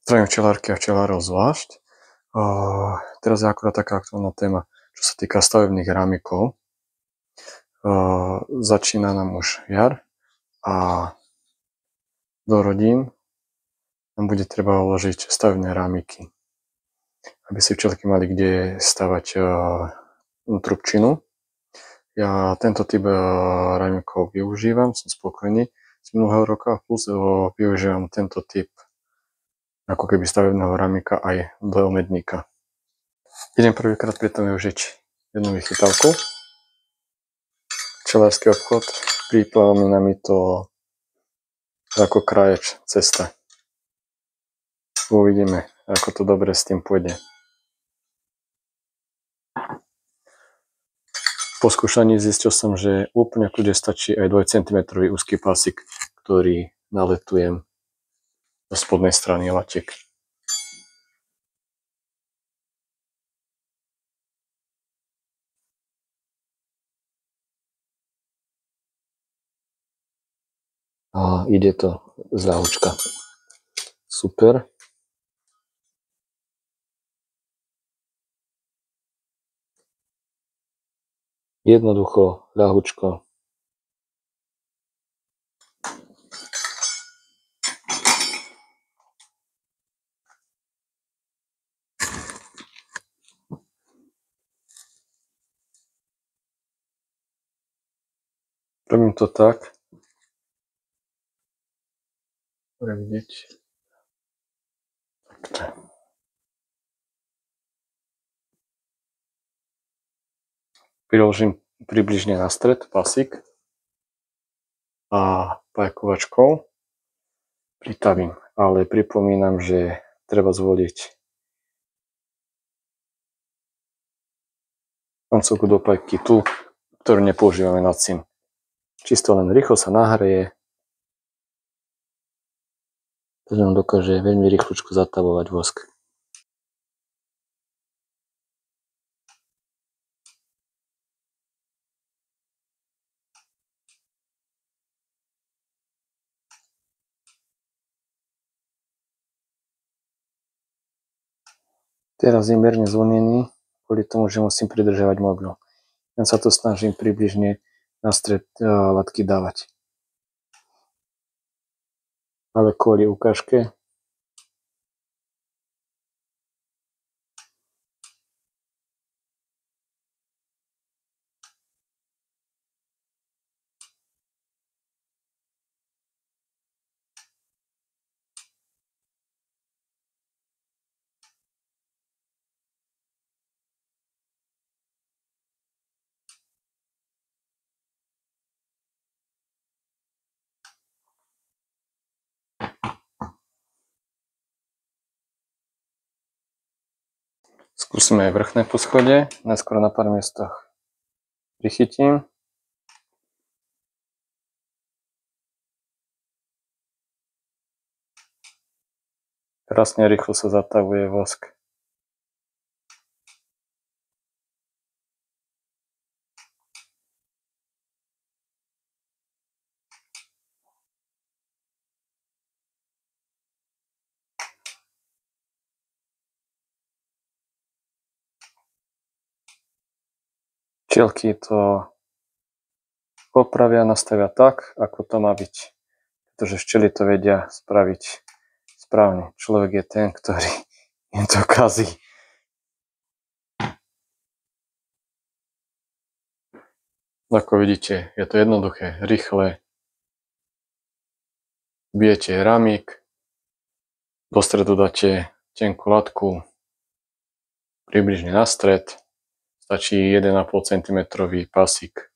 Zdravím včelárky a včelárov zvlášť. Teraz je akurát taká aktuálna téma, čo sa týka stavebných rámikov. Začína nám už jar a do rodín nám bude treba uložiť stavebné rámiky, aby si včelky mali kde stavať trubčinu. Ja tento typ rámikov využívam, som spokojný z minulého roka, plus využívam tento typ ako keby stavebného rámika aj do medníka. Idem prvýkrát pri tom využiť jednu vychytávku. Včelársky obchod, pripomína mi to ako krájač cesta. Uvidíme, ako to dobre s tým pôjde. Po skúšaní zistil som, že úplne kľudne stačí aj 2 cm úzky pásik, ktorý naletujem do spodnej strany latiek. A ide to z ľahučka. Super. Jednoducho, ľahučko. Robím to tak. Budem vidieť. Priložím približne na stred pasík a pajkovačkou pritavím, ale pripomínam, že treba zvoliť koncovku do pajky tú, ktorú nepoužívame na cim. Čisto len rýchlo sa nahreje. To nám dokáže veľmi rýchlučko zatavovať vosk. Teraz je mierne zvlnený, kvôli tomu, že musím pridržovať mobil. Ja sa to snažím približne na stred latky dávať. Ale kvôli ukážke skúsime aj vrchné poschodie, najskôr na pár miestach prichytím. Krásne rýchlo sa zatavuje vosk. Včielky to opravia, nastavia tak, ako to má byť. Pretože včely to vedia spraviť správne. Človek je ten, ktorý im to kazí. Ako vidíte, je to jednoduché, rýchle. Bijete rámik, do stredu dáte tenkú latku, približne na stred. Stačí 1,5 cm pásik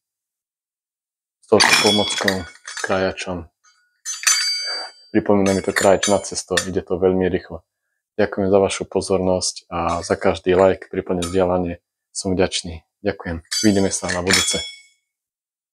s touto pomockou, krájačom. Pripomína mi to krájač na cesto, ide to veľmi rýchlo. Ďakujem za vašu pozornosť a za každý like, prípadne zdieľanie som vďačný. Ďakujem, vidíme sa na budúce.